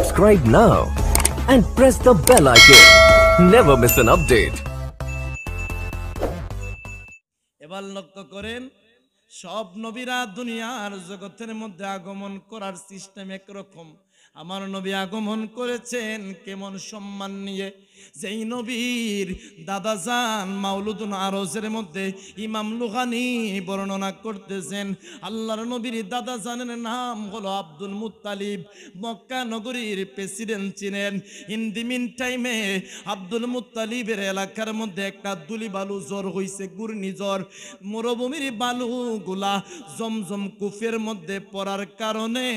Subscribe now and press the bell icon. Never miss an update. এবার লক্ষ্য করেন, সব নবীরা দুনিয়ার জগতের মধ্যে আগমন করার সিস্টেম একরকম। আমার নবী আগমন করেছেন কেমন সম্মান নিয়ে। যেই নবীর দাদাজান মাউলুদুন আরজের মধ্যে ইমাম লুগানি বর্ণনা করতেছেন, আল্লাহর নবীর দাদাজানের নাম হলো আব্দুল মুত্তালিব। মক্কা নগরীর প্রেসিডেন্ট ছিলেন। ইন দি মিন টাইমে আব্দুল মুত্তালিবের এলাকার মধ্যে একটা দুলি বালু জ্বর হইছে, ঘূর্ণিঝড়। মরুভূমির বালুগুলা জমজম কূপের মধ্যে পড়ার কারণে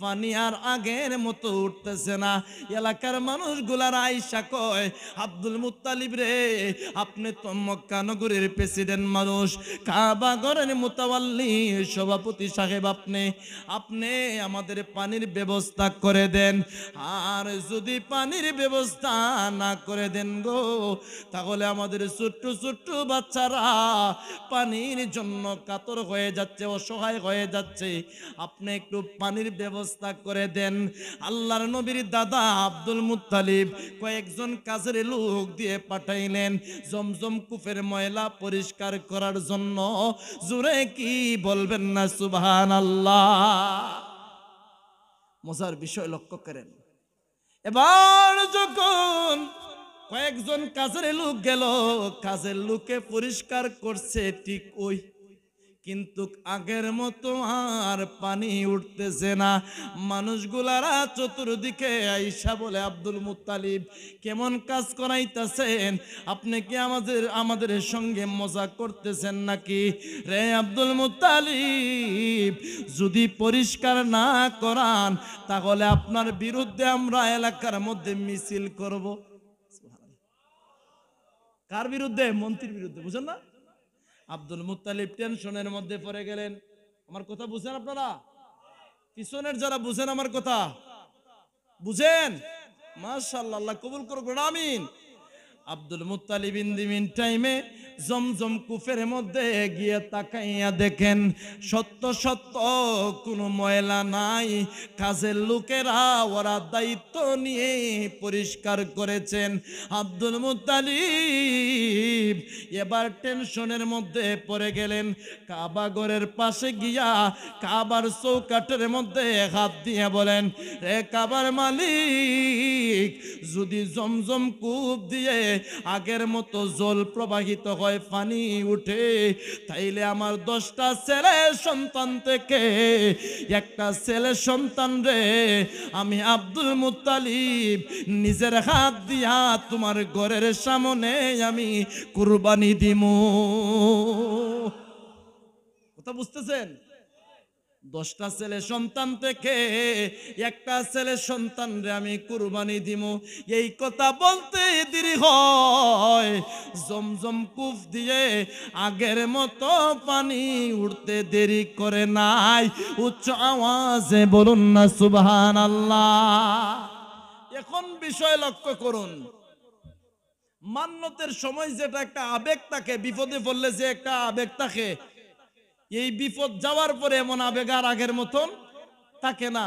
পানি আর আগের মতো উঠতেছে না। এলাকার মানুষগুলার আইসা কয়, আব্দুল মুত্তালিব রে, আপনি তো মক্কা নগরীর প্রেসিডেন্ট মানুষ, কাবা ঘরের মুতাওয়াল্লি সভাপতি সাহেব, আপনি আমাদের পানির ব্যবস্থা করে দেন। আর যদি পানির ব্যবস্থা না করে দেন গো, তাহলে আমাদের ছোট্ট ছোট্ট বাচ্চারা পানির জন্য কাতর হয়ে যাচ্ছে, অসহায় হয়ে যাচ্ছে। আপনি একটু পানির ব্যবস্থা করে দেন। আল্লাহর নবীর দাদা আব্দুল মুত্তালিব কয়েকজন কাজের লোক দিয়ে পাঠাইলেন জমজম কূপের ময়লা পরিষ্কার করার জন্য। জোরে কি বলবেন না সুবহানাল্লাহ? মজার বিষয় লক্ষ্য করেন। এবার যখন কয়েকজন কাজের লোক গেল, কাজের লোকে পরিষ্কার করছে ঠিক ওই, কিন্তু আগের মতো আর পানি উঠতেছে না। মানুষগুলারা চতুর্দিকে আইসা বলে, আব্দুল মুত্তালিব কেমন কাজ করাইতেছেন? আপনি কি আমাদের সঙ্গে মজা করতেছেন নাকি? রে আব্দুল মুত্তালিব, যদি পরিষ্কার না করান তাহলে আপনার বিরুদ্ধে আমরা এলাকার মধ্যে মিছিল করব। কার বিরুদ্ধে? মন্ত্রীর বিরুদ্ধে। বুঝেন না? আব্দুল মুত্তালিব টেনশনের মধ্যে পড়ে গেলেন। আমার কথা বুঝেন আপনারা? পিছনের যারা বুঝেন আমার কথা বুঝেন? মাশাআল্লাহ, আল্লাহ কবুল করুক, আমিন। আব্দুল মুত্তালিব ইন দি মিন টাইমে জমজম কূপের মধ্যে গিয়ে তাকাইয়া দেখেন সত্য সত্য কোনো ময়লা নাই। কাজের লোকেরা ওরা দায়িত্ব নিয়ে পরিষ্কার করেছেন। আব্দুল মুত্তালিব এবার টেনশনের মধ্যে পড়ে গেলেন। কাবা ঘরের পাশে গিয়া কাবার চৌকাঠের মধ্যে হাত দিয়ে বলেন, রে কাবার মালিক, যদি জমজম কূপ দিয়ে আগের মতো জল প্রবাহিত হয়, পানি উঠে, তাইলে আমার 10টা ছেলে সন্তান থেকে একটা ছেলে সন্তান রে আমি আব্দুল মুত্তালিব নিজের হাত দিয়া তোমার ঘরের সামনে আমি কুরবানি দিমু। কথা বুঝতেছেন? 10টা ছেলে সন্তান থেকে একটা ছেলে সন্তান রে আমি কুরবানি দিমু। এই কথা বলতে দেরি হয়, জমজম কূপ দিয়ে আগের মতো পানি উঠতে দেরি করে নাই। উচ্চ আওয়াজে বলুন না সুবহানাল্লাহ। এখন বিষয় লক্ষ্য করুন, মান্যতের সময় যেটা একটা আবেগ থাকে, বিপদে পড়লে যে একটা আবেগ থাকে, এই বিপদ যাওয়ার পরে এমন আবেগ আর আগের মতন থাকে না।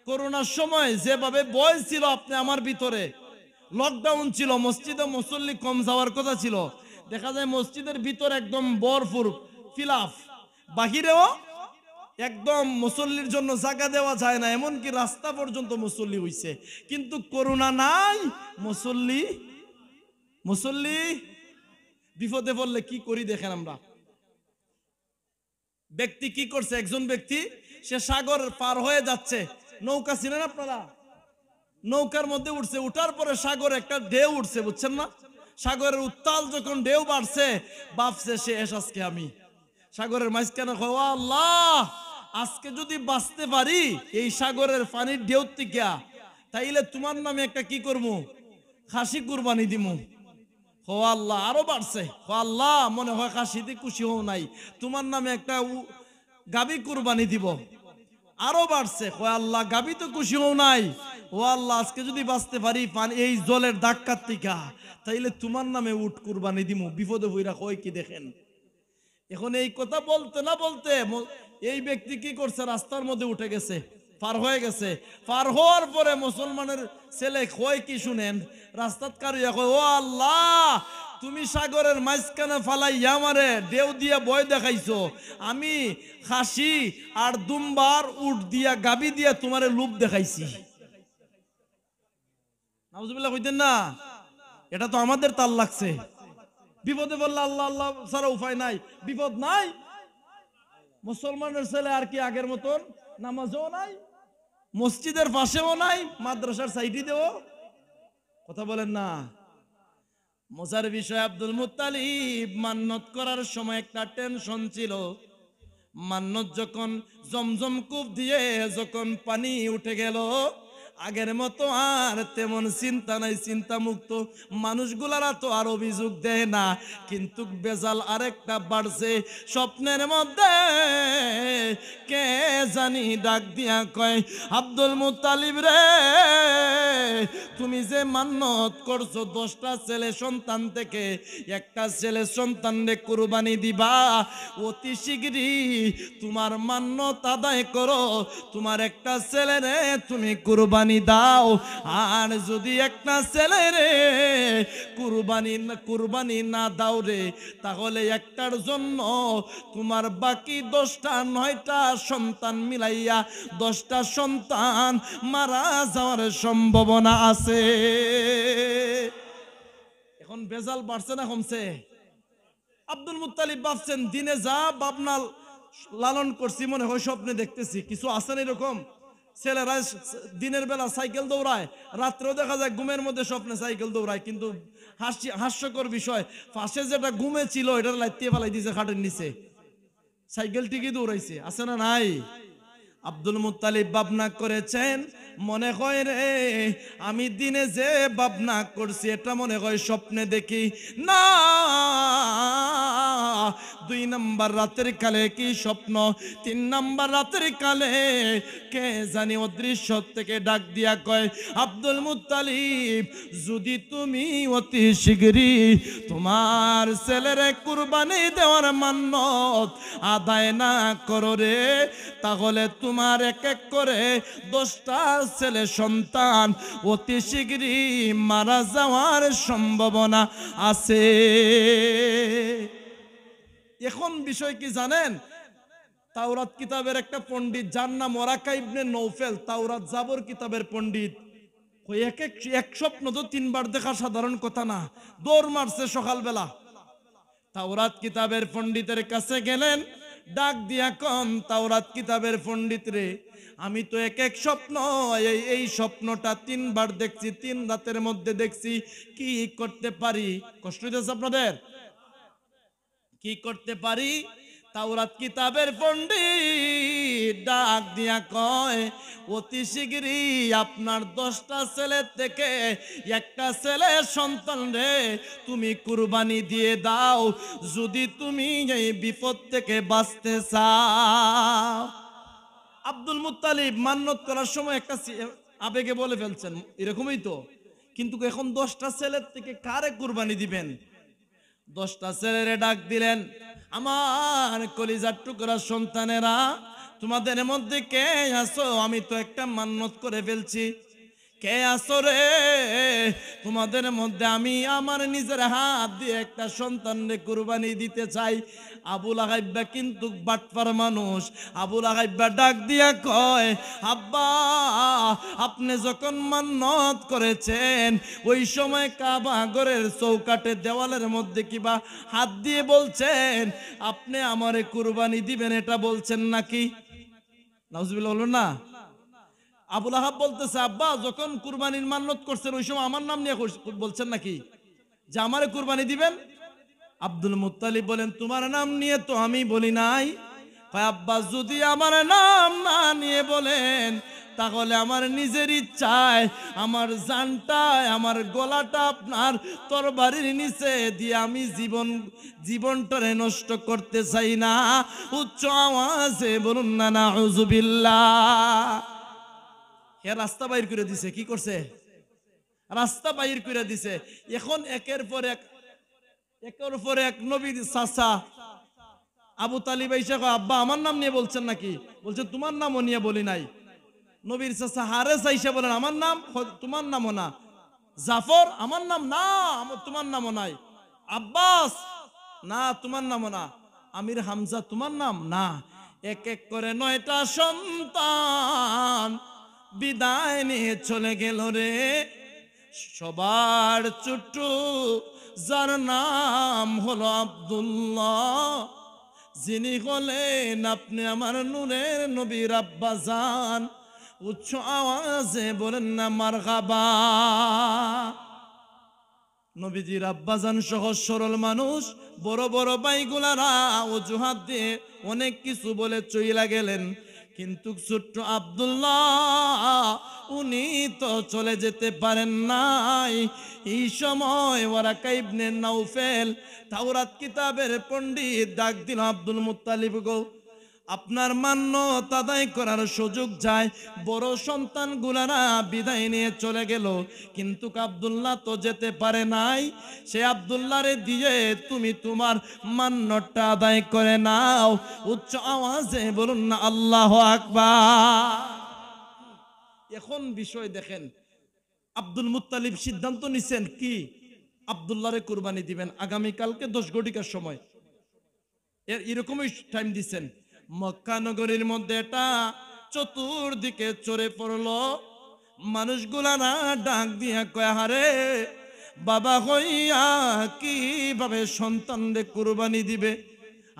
করোনার সময় যেভাবে ভয় ছিল আপনি আমার ভিতরে, লকডাউন ছিল, মসজিদে মুসল্লি কম যাওয়ার কথা ছিল, দেখা যায় মসজিদের ভিতর একদম ভরপুর ফিলাফ, বাহিরেও একদম মুসল্লির জন্য জায়গা দেওয়া যায় না, এমনকি রাস্তা পর্যন্ত মুসল্লি হইছে। কিন্তু করোনা নাই, মুসল্লি বিপদে পড়লে কি করি দেখেন আমরা। ব্যক্তি কি করছে, একজন ব্যক্তি সে সাগর পার হয়ে যাচ্ছে, নৌকা ছিলেন আপনারা, নৌকার মধ্যে উঠছে, উঠার পরে সাগরে একটা ঢেউ উঠছে, বুঝছেন না? সাগরের উত্তাল যখন ঢেউ বাড়ছে, ভাবছে সে আজকে আমি সাগরের মাঝখানে, আল্লাহ আজকে যদি বাঁচতে পারি এই সাগরের পানির ঢেউ থেকে, তাইলে তোমার নামে একটা কি করবো, খাসি কুরবানি দিমু। হো আল্লাহ, আরো বাড়ছে, হো আল্লাহ মনে হয় খাসিতে খুশি হও নাই, তোমার নামে একটা গাবি কুরবানি দিব। আরো বাড়ছে, হো আল্লাহ গাবি তো খুশি হও নাই, ও আল্লাহ আজকে যদি বাঁচতে পারি পানি এই জলের ধাক্কার থেকে, তাইলে তোমার নামে উট কুরবানি দিমু। বিপদে হইরা কয় কি দেখেন। এখন এই কথা বলতে না বলতে এই ব্যক্তি কি করছে, রাস্তার মধ্যে উঠে গেছে, পার হয়ে গেছে। পার হওয়ার পরে মুসলমানের ছেলে কয় কি শুনেন, রাস্তাত কারিয়া কয়, ও আল্লাহ, তুমি সাগরের মাঝখানে ফালাইয়া আমারে ঢেউ দিয়া ভয় দেখাইছো, আমি খাসি আর দুম্বার উট দিয়া গাবি দিয়া তোমারে লুপ দেখাইছি। নাউজুবিল্লাহ কইতেন না? এটা তো আমাদের তাল লাগছে। বিপদে বললে আল্লাহ আল্লাহ ছাড়া উপায় নাই, বিপদ নাই। মুসলমানের ছেলে আর কি আগের মতন নামাজও নাই, মসজিদের পাশেও নাই, মাদ্রাসার সাইডে দেও, কথা বলেন না। মজার বিষয়, আব্দুল মুত্তালিব মান্নত করার সময় একটা টেনশন ছিল। মান্নত যখন জমজম কূপ দিয়ে যখন পানি উঠে গেল, আগের মতো আর তেমন চিন্তা নাই, চিন্তা মুক্ত মানুষগুলারা তো আর অভিযোগ দেয় না। কিন্তু বেজাল আরেকটা বাড়ছে, স্বপ্নের মধ্যে কে জানি ডাক দিয়া কয়, আব্দুল মুত্তালিব রে, তুমি যে মান্নত করছো 10টা ছেলে সন্তান থেকে একটা ছেলে সন্তানরে কুরবানি দিবা, অতি শীঘ্রই তোমার মান্নত আদায় করো, তোমার একটা ছেলেরে তুমি কুরবানি দাও। আর যদি একটা ছেলেরে কুরবানি না দাও রে, তাহলে একটার জন্য তোমার বাকি 10টা 9টা সন্তান মিলাইয়া 10টা সন্তান মারা যাওয়ার সম্ভাবনা আছে। এখন বেজাল বাড়ছে না কমছে? আব্দুল মুত্তালিব ভাবছেন, দিনে যা ভাবনা লালন করছি মনে হয় স্বপ্নে দেখতেছি, কিছু আছেন এরকম ছেলেরা দিনের বেলা সাইকেল দৌড়ায়, রাত্রেও দেখা যায় ঘুমের মধ্যে স্বপ্নে সাইকেল দৌড়ায়। কিন্তু হাস্যকর বিষয়, পাশে যেটা ঘুমে ছিল এটা লাইতে ফেলাই দিয়েছে খাটের নিচে, সাইকেল ঠিকই দৌড়াইছে, আছে না নাই? আব্দুল মুত্তালিব ভাবনা করেছেন, মনে হয় রে আমি দিনে যে ভাবনা করছি এটা মনে হয় স্বপ্নে দেখি না। 2 নাম্বার রাতের কালে কি স্বপ্ন, 3 নাম্বার রাতের কালে কে জানি অদৃশ্য থেকে ডাক দিয়া কয়, আব্দুল মুত্তালিব, যদি তুমি অতি শীঘ্রই তোমার ছেলেরে কুরবানি দেওয়ার মান্নত আদায় না করো রে, তাহলে তোমার এক এক করে 10টা ছেলে সন্তান অতি শীঘ্রই মারা যাওয়ার সম্ভাবনা আছে। এখন বিষয় কি জানেন? তাওরাত কিতাবের একটা পণ্ডিত, যার নাম ওরাকা ইবনে নৌফেল, তাওরাত জাবর কিতাবের পণ্ডিত, এক স্বপ্ন তো 3বার দেখা সাধারণ কথা না, দৌড় মারছে সকালবেলা। তাওরাত কিতাবের পণ্ডিতের কাছে গেলেন, ডাক দিয়া কন, তাওরাত কিতাবের পণ্ডিত রে, আমি তো এক স্বপ্ন, এই স্বপ্নটা 3বার দেখছি, 3 রাতের মধ্যে দেখছি, কি করতে পারি? কষ্ট হইতেছে আপনাদের? কি করতে পারি? তাওরাত কিতাবের পণ্ডিত ডাক দিয়া কয়, অতি শীঘ্রই আপনার 10টা ছেলের থেকে একটা ছেলে সন্তান রে তুমি কুরবানি দিয়ে দাও, যদি তুমি এই বিপদ থেকে বাঁচতে চাও। আব্দুল মুত্তালিব মান্নত করার সময় একটা আবেগে বলে ফেলছেন, এরকমই তো, কিন্তু এখন 10টা ছেলের থেকে কারে কুরবানি দিবেন? 10টা ছেলেরে ডাক দিলেন, আমার কলিজার টুকরা সন্তানেরা, তোমাদের মধ্যে কে আছো? আমি তো একটা মান্নত করে ফেলছি, কে আছো রে? তোমাদের মধ্যে আমি আমার নিজের হাত দিয়ে একটা সন্তানরে কুরবানি দিতে চাই। আবুল আগাইব্বা কিন্তু বাটপার মানুষ। আবুল আগাইব্বা ডাক দিয়া কয়, আব্বা, আপনি যখন মান্নত করেছেন ওই সময় কাবা ঘরের চৌকাটে দেওয়ালের মধ্যে কিবা হাত দিয়ে বলছেন আপনি আমারে কুরবানি দিবেন, এটা বলছেন নাকি? নাউজুবিল্লাহ বলুন না। আবুল আহাব বলতেছে, আব্বা, যখন কুরবানির মান্নত করছেন ওই সময় আমার নাম নিয়ে বলছেন নাকি যে আমারে কুরবানি দিবেন? আব্দুল মুত্তালিব বলেন, তোমার নাম নিয়ে তো আমি বলি নাই। কয়, আব্বা, যদি আমার নাম না নিয়ে বলেন তাহলে আমার নিজের ইচ্ছায় আমার জানটায় আমার গলাটা আপনার তরবারির নিচে দিয়ে আমি জীবনটারে নষ্ট করতে চাই না। উচ্চ আওয়াজে বলুন না নাউজুবিল্লাহ। এ রাস্তা বাইর করে দিছে। কি করছে? রাস্তা বাইর করে দিছে। এখন একের পর এক নবীর চাচা আবু তালিব এসে কয়, আব্বা, আমার নাম নিয়ে বলছেন নাকি? বলছে, তোমার নামও নিয়ে বলি নাই। নবীর চাচা হারেস আইসা বলেন আমার নাম, তোমার নামও না। জাফর, আমার নাম না, তোমার নামও নাই। আব্বাস, না তোমার নামও না। আমির হামজা, তোমার নাম না। এক এক করে 9টা সন্তান বিদায় নিয়ে চলে গেল রে। সবার ছোট, যার নাম হলো আব্দুল্লাহ, যিনি হলেন আপনি আমার নূরের নবীর আব্বাজান। উচ্চ আওয়াজে বলেন না মারহাবা। নবীজির আব্বাজান সহজ সরল মানুষ, বড় বড় বাইগুলারা অজুহাত দিয়ে অনেক কিছু বলে চইলা গেলেন, কিন্তু ছোট্ট আব্দুল্লাহ উনি তো চলে যেতে পারেন নাই। এই সময় ওয়ারাকা ইবনে নাউফেল, তাওরাত কিতাবের পণ্ডিত, ডাক দিল আব্দুল মুত্তালিব গো, আপনার মান্যত আদায় করার সুযোগ যায়। বড় সন্তান গুলারা বিদায় নিয়ে চলে গেল, কিন্তু আব্দুল্লাহ তো যেতে পারে নাই। সে আব্দুল্লাহরে দিয়ে তুমি তোমার মান্যতটা আদায় করে নাও। উচ্চ আওয়াজে বলুন না আল্লাহু আকবার। এখন বিষয় দেখেন, আব্দুল মুত্তালিব সিদ্ধান্ত নিছেন কি, আব্দুল্লাহরে কুরবানি দিবেন আগামীকালকে 10 ঘটিকার সময়। এরকমই টাইম দিছেন। মক্কা নগরীর মধ্যে এটা চতুর্দিকে চড়ে পড়লো। মানুষগুলা না ডাক দিয়া কয়, হারে বাবা হইয়া কিভাবে সন্তানরে কুরবানি দিবে?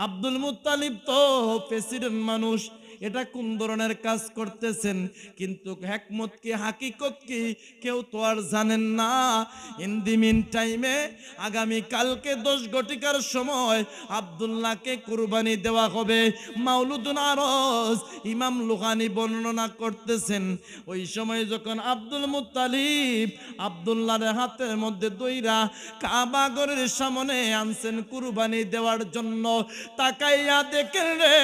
আব্দুল মুত্তালিব তো প্রেসিডেন্ট মানুষ, এটা কোন ধরনের কাজ করতেছেন? কিন্তু হিকমত কি হাকিকত কি কেউ তো আর জানেন না। ইন দি মিন টাইমে আগামী কালকে 10 ঘটিকার সময় আব্দুল্লাহকে কুরবানি দেওয়া হবে। মাউলুদুন আরজ ইমাম লুগানি বর্ণনা করতেছেন, ওই সময় যখন আব্দুল মুত্তালিব আব্দুল্লাহর হাতের মধ্যে দইরা কাবা ঘরের সামনে আনছেন কুরবানি দেওয়ার জন্য, তাকাইয়া দেখেন রে,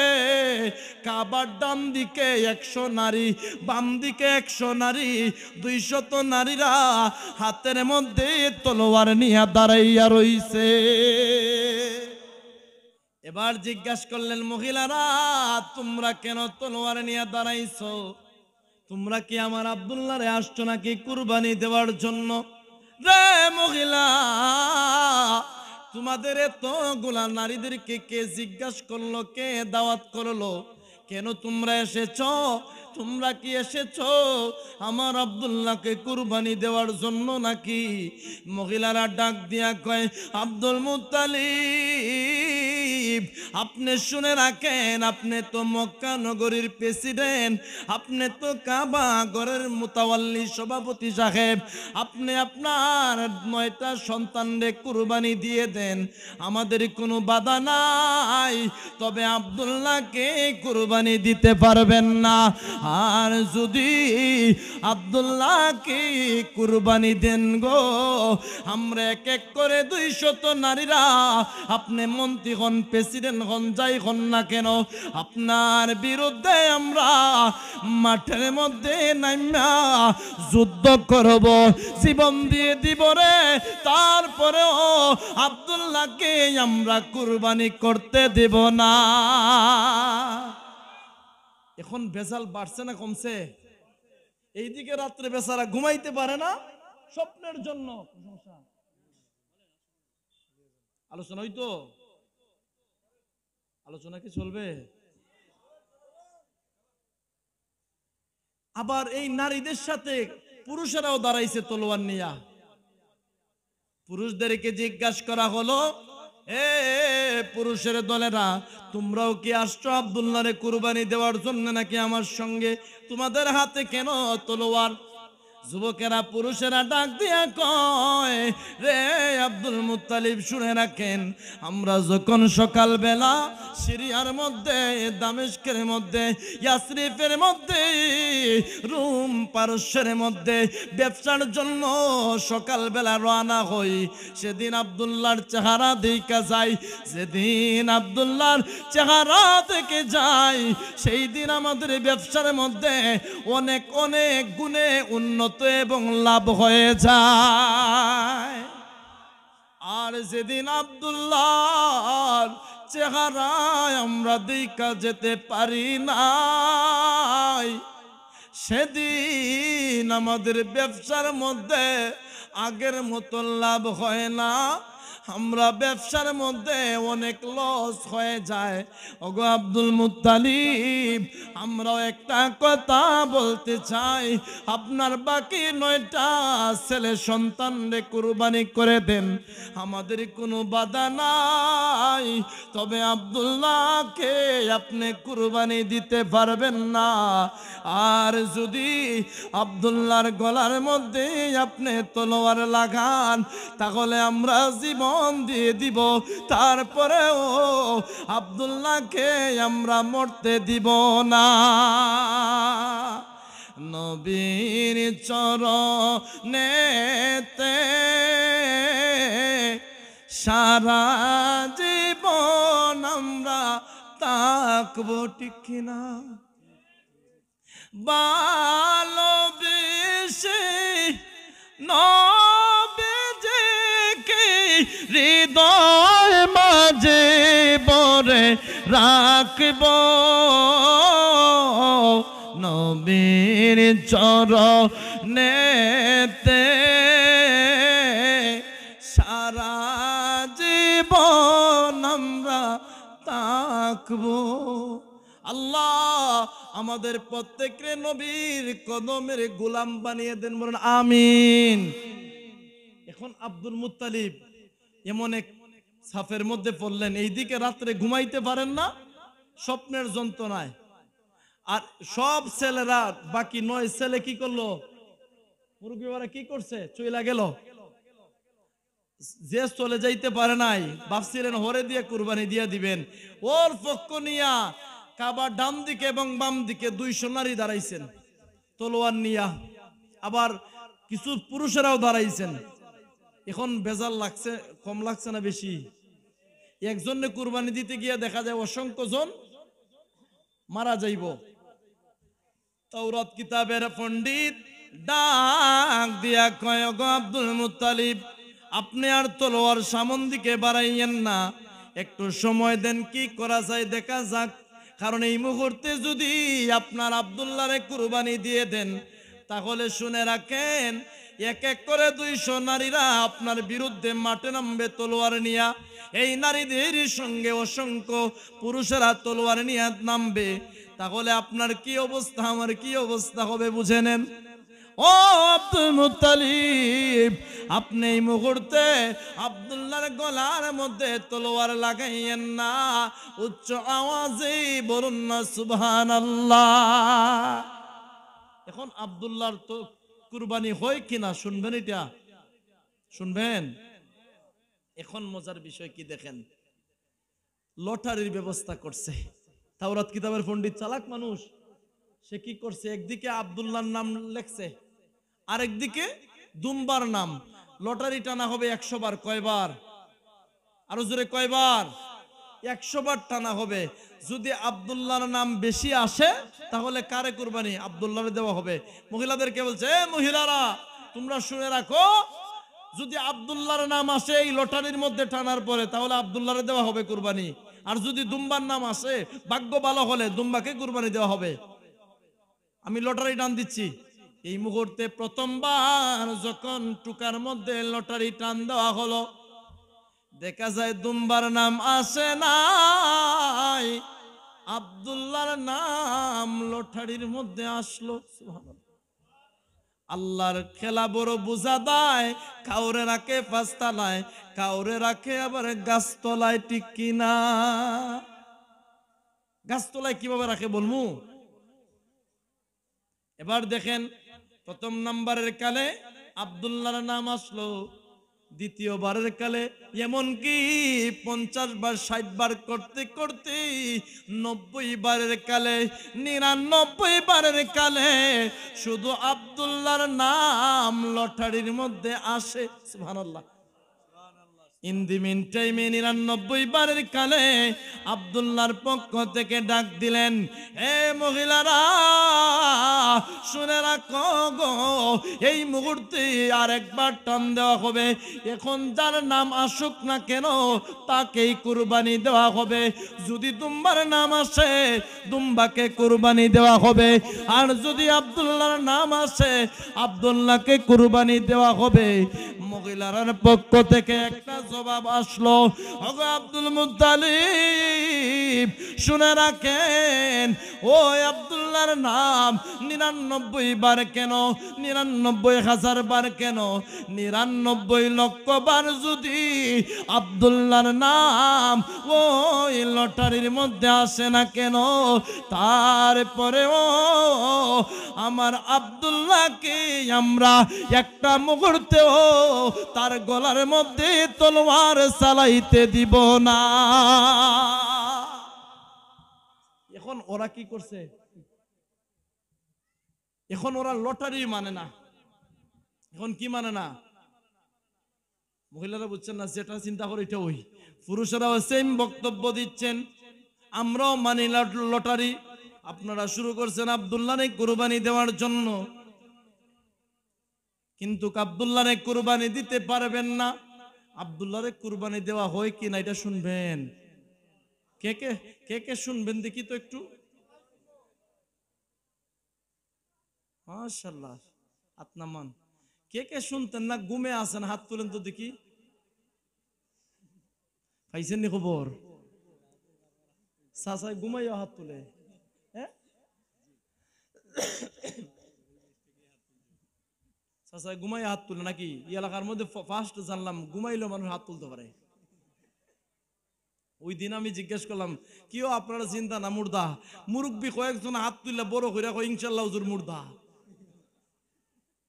কাবার ডান দিকে 100 নারী, বাম দিকে 100 নারী, 200 নারীরা হাতের মধ্যে তলোয়ার নিয়ে দাঁড়াইয়া রইছে। এবার জিজ্ঞাসা করলেন, মহিলারা তোমরা কেন তলোয়ার নিয়ে দাঁড়াইছো? তোমরা কি আমার আব্দুল্লাহরে আসছো নাকি কুরবানি দেওয়ার জন্য? রে মহিলা, তোমাদের এতগুলা নারীদেরকে কে জিজ্ঞাসা করলো, কে দাওয়াত করলো? কেন তোমরা এসেছো? তোমরা কি এসেছো আমার আব্দুল্লাহকে কুরবানি দেওয়ার জন্য নাকি? মহিলারা ডাক দিয়া কয়, আব্দুল মুত্তালিব আপনি শুনে রাখেন, আপনি তো মক্কা নগরীর প্রেসিডেন্ট, আপনি তো কাবা ঘরের মুতাওয়াল্লি সভাপতি সাহেব, আপনি আপনার 9টা সন্তানরে কুরবানি দিয়ে দেন, আমাদের কোনো বাধা নাই। তবে আব্দুল্লাহকে কুরবানি দিতে পারবেন না। আর যদি আব্দুল্লাহকে কুরবানি দেন গো, আমরা এক এক করে 200 নারীরা, আপনি মন্ত্রী হন, প্রেসিডেন্ট হন, যাই হন না কেন, আপনার বিরুদ্ধে আমরা মাঠের মধ্যে নাইমা যুদ্ধ করব, জীবন দিয়ে দিব রে, তারপরেও আব্দুল্লাহকে আমরা কুরবানি করতে দেব না। এখন বেজাল বাড়ছে না কমছে? এইদিকে রাত্রে বেচারা ঘুমাইতে পারে না স্বপ্নের জন্য। আলোচনা হইতো, আলোচনা কি চলবে? আবার এই নারীদের সাথে পুরুষেরাও দাঁড়াইছে তলোয়ার নিয়া। পুরুষদেরকে জিজ্ঞাসা করা হলো, এ পুরুষের দলেরা, তোমরাও কি আসছো আব্দুল্লাহরে কুরবানি দেওয়ার জন্য নাকি আমার সঙ্গে? তোমাদের হাতে কেন তলোয়ার? যুবকেরা পুরুষেরা ডাক দিয়া কয়, রে আব্দুল মুত্তালিব শুনে রাখেন, আমরা যখন সকালবেলা সিরিয়ার মধ্যে, দামেস্কের মধ্যে, ইয়াসরিফের মধ্যে, রোম পারস্যের মধ্যে ব্যবসার জন্য সকালবেলা রওনা হই, সেদিন আব্দুল্লাহর চেহারা দেখা যাই। যেদিন আব্দুল্লাহর চেহারা দেখে যাই, সেই দিন আমাদের ব্যবসার মধ্যে অনেক অনেক গুণে উন্নত এবং লাভ হয়ে যায়। আর যেদিন আব্দুল্লাহর চেহারায় আমরা দেখা যেতে পারি নাই, সেদিন আমাদের ব্যবসার মধ্যে আগের মতো লাভ হয় না, আমরা ব্যবসার মধ্যে অনেক লস হয়ে যায়। ওগো আব্দুল মুত্তালিব, আমরাও একটা কথা বলতে চাই, আপনার বাকি 9টা ছেলে সন্তানরে কুরবানি করে দেন, আমাদের কোনো বাধা নাই। তবে আব্দুল্লাহকে আপনি কুরবানি দিতে পারবেন না। আর যদি আব্দুল্লাহর গলার মধ্যে আপনি তলোয়ার লাগান, তাহলে আমরা জীবন দিয়ে দিব, তারপরেও আব্দুল্লাহকে আমরা মরতে দিব না। নবীর চরণেতে সারা জীবন আমরা তাকবো, ঠিক কিনা? ভালোবেসে নবীজিকে হৃদয় মাঝে বরে রাখব, নবীর চরণেতে সারা জীবন আমরা তাকবো। আল্লাহ আমাদের প্রত্যেককে নবীর কদমের গোলাম বানিয়ে দেন, বলেন আমিন। এখন আব্দুল মুত্তালিব এমন এক সাফের মধ্যে পড়লেন, এইদিকে রাত্রে ঘুমাইতে পারেন না স্বপ্নের যন্ত্রণায়। আর সব ছেলেরা, বাকি 9 ছেলে কি করলো? মুরব্বিরা কি করছে? চইলা গেল। যে চলে যাইতে পারে নাই, ভাবছিলেন হরে দিয়ে কুরবানি দিয়ে দিবেন, ওর পক্ষ নিয়া কাবার ডান দিকে এবং বাম দিকে 200 নারী দাঁড়াইছেন তলোয়ার নিয়া, আবার কিছু পুরুষেরাও দাঁড়াইছেন। এখন বেজাল লাগছে, কম লাগছে না বেশি? একজনে কুরবানি দিতে গিয়ে দেখা যায় অসংখ্য জন মারা যাইব। তাওরাত কিতাবের পণ্ডিত ডাক দিয়া কয়, গো আব্দুল মুত্তালিব, আপনি আর তলোয়ার সামন দিকে বাড়াইয়েন না, একটু সময় দেন, কি করা যায় দেখা যাক। কারণ এই মুহূর্তে যদি আপনার আব্দুল্লাহরে কুরবানি দিয়ে দেন, তাহলে শুনে রাখেন, এক এক করে 200 নারীরা আপনার বিরুদ্ধে মাঠে নামবে তলোয়ার নিয়া। এই নারীদের সঙ্গে অসংখ্য পুরুষেরা তলোয়ার নিয়ে নামবে। তাহলে আপনার কি অবস্থা, আমার কি অবস্থা হবে বুঝে নেন। ও আব্দুল মুত্তালিব, আপনি এই মুহূর্তে আব্দুল্লাহর গলার মধ্যে তলোয়ার লাগাইয়েন না, উচ্চ আওয়াজে বলুন না সুবহানাল্লাহ। এখন আব্দুল্লাহর তো কুরবানি হয় কিনা শুনবেন, এটা শুনবেন। এখন মজার বিষয় কি দেখেন, লটারির ব্যবস্থা করছে তাওরাত কিতাবের পণ্ডিত, চালাক মানুষ। সে কি করছে, একদিকে আব্দুল্লাহর নাম লেখছে, আরেকদিকে দুম্বার নাম। লটারি টানা হবে 100 বার। কয়বার? আরো জোরে কয়বার? 100 বার টানা হবে। যদি আব্দুল্লাহর নাম বেশি আসে, তাহলে কারে কুরবানি? আব্দুল্লাহরে দেওয়া হবে। মহিলাদেরকে বলছে, এ মহিলারা, তোমরা শুনে রাখো, যদি আব্দুল্লাহর নাম আসে এই লটারির মধ্যে টানার পরে, তাহলে আব্দুল্লাহরে দেওয়া হবে কুরবানি। আর যদি দুম্বার নাম আসে, ভাগ্য ভালো হলে দুম্বাকে কুরবানি দেওয়া হবে। আমি লটারি টান দিচ্ছি। এই মুহূর্তে প্রথমবার যখন টুকার মধ্যে লটারি টান দেওয়া হলো, দেখা যায় দুম্বার নাম আসে নাই, আব্দুল্লাহর নাম লটারির মধ্যে আসলো। সুবহানাল্লাহ। আল্লাহর খেলা বড় বুঝা দেয়, কাউরে রাখে 5 তলায়, কাউরে রাখে আবার গাছতলায়, ঠিক কিনা? গাছতলায় কিভাবে রাখে বলমু? এবার দেখেন, প্রথম নাম্বারের কালে আব্দুল্লাহর নাম আসলো, দ্বিতীয়বারের কালে এমনকি 50 বার 60 বার করতে করতে 90 বারের কালে 99 বারের কালে শুধু আব্দুল্লাহর নাম লটারির মধ্যে আসে। সুবহানাল্লাহ। ইন দি মিন টাইমে 99 বারের কালে আব্দুল্লাহর পক্ষ থেকে ডাক দিলেন, হে মহিলারা শুনে রাখো গো, এই মুহূর্তে আরেকবার টান দেওয়া হবে। এখন যার নাম আসুক না কেন তাকেই কুরবানি দেওয়া হবে। যদি দুম্বার নাম আসে দুম্বাকে কুরবানি দেওয়া হবে, আর যদি আব্দুল্লাহর নাম আসে আব্দুল্লাহকে কুরবানি দেওয়া হবে। মহিলার পক্ষ থেকে একটা জবাব আসলো, ওগো আব্দুল মুত্তালিব শুনে রাখেন, ও আব্দুল্লাহর নাম 99 বার কেন, 99,000 বার কেন, 99 লক্ষ বার যদি আব্দুল্লাহর নাম ওই লটারির মধ্যে আসে না কেন, তারপরেও আমার আব্দুল্লাহকে আমরা একটা মুহূর্তেও তার গলার মধ্যে তলোয়ার চালাইতে দিব না। এখন ওরা কি করছে? এখন ওরা লটারি মানে না। এখন কি মানে না? মহিলারা বুঝছেন না, যেটা চিন্তা করে এটা ওই। পুরুষেরাও সেম বক্তব্য দিচ্ছেন, আমরাও মানি লটারি। আপনারা শুরু করছেন আব্দুল্লাহরে কুরবানি দেওয়ার জন্য, কিন্তু আব্দুল্লাহরে কুরবানি দিতে পারবেন না। আব্দুল্লাহরে কুরবানি দেওয়া হয় কি না এটা শুনবেন। কে কে কে কে শুনবেন দেখি তো একটু। মাশাআল্লাহ, হাত নামান। কে কে শুনতেন না ঘুমে আছেন হাত তুলেন তো দেখি। পাইছেন নি খবর? চাচাই ঘুমাইও হাত তুলে। হ্যাঁ চাচাই ঘুমাই হাত তুলে নাকি? এই এলাকার মধ্যে ফার্স্ট জানলাম ঘুমাইলেও মানুষ হাত তুলতে পারে। ওই দিন আমি জিজ্ঞেস করলাম, কিও আপনারা চিন্তা না মুর্দা? মুরব্বী কয়েকজন হাত তুললে বড় করে কয় ইনশাল্লাহ হুজুর মুর্দা।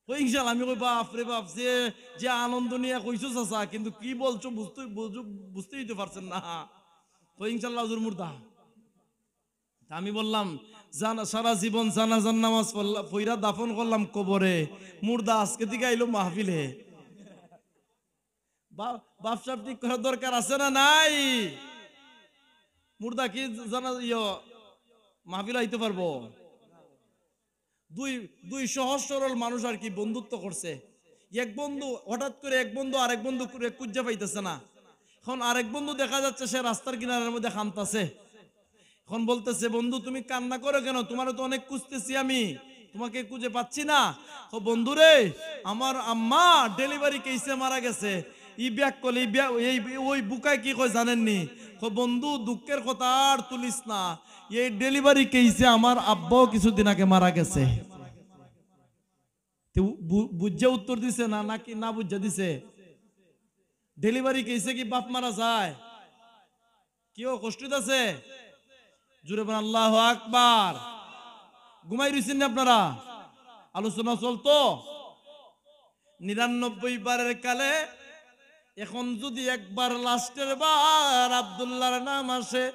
ইনশাল্লাহ। আমি কই বাপ রে বাপ, যে আনন্দ নিয়ে কইছো চাচা, কিন্তু কি বলছো বুঝতেই তো পারছেন না। কই ইনশাল্লাহ হুজুর মুর্দা। আমি বললাম সারা জীবন জানাজার নামাজ পইরা দাফন করলাম কবরে, মুর্দা আজকে থেকে আইলো মাহফিলে। বাপসাপ ঠিক করার দরকার আছে না নাই? মুর্দা কি জানা মাহফিল আইতে পারবো? দুই সহজ সরল মানুষ আর কি বন্ধুত্ব করছে। এক বন্ধু হঠাৎ করে এক বন্ধু আরেক বন্ধু খুঁজে পাইতেছে না। এখন আরেক বন্ধু দেখা যাচ্ছে সে রাস্তার কিনারের মধ্যে খামতাছে। এখন বলতেছে, বন্ধু তুমি কান্না করো কেন? তোমার তো অনেক খুঁজতেছি আমি, তোমাকে খুঁজে পাচ্ছি না। ও বন্ধু রে, আমার আম্মা ডেলিভারি কেসে মারা গেছে। ই ব্যাক করলে ওই বুকায় কি কয় জানেননি? বন্ধু দুঃখের কথা আর তুলিস না, এই ডেলিভারি কেসে আমার আব্বাও কিছুদিন আগে মারা গেছে। বুঝে উত্তর দিছে না নাকি না বুঝে দিছে? ডেলিভারি কেসে কি বাপ মারা যায়? কেউ কষ্ট আছে? জুড়ে বলেন আল্লাহু আকবার। ঘুমাই রইছেন না আপনারা? আলোচনা চলতো 99 বারের কালে। এখন যদি একবার লাস্টের বার আব্দুল্লাহর নাম আসে,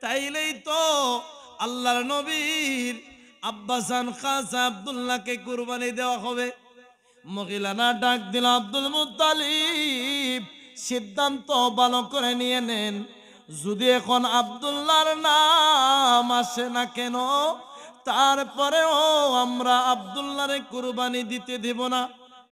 তাইলেই তো আল্লাহর নবীর আব্বাসান খাজা আব্দুল্লাহকে কুরবানি দেওয়া হবে। মহিলারা ডাক দিল, আব্দুল মুত্তালিব সিদ্ধান্ত ভালো করে নিয়ে নেন, যদি এখন আব্দুল্লাহর নাম আসে না কেন, তারপরেও আমরা আব্দুল্লাহরে কুরবানি দিতে দেব না।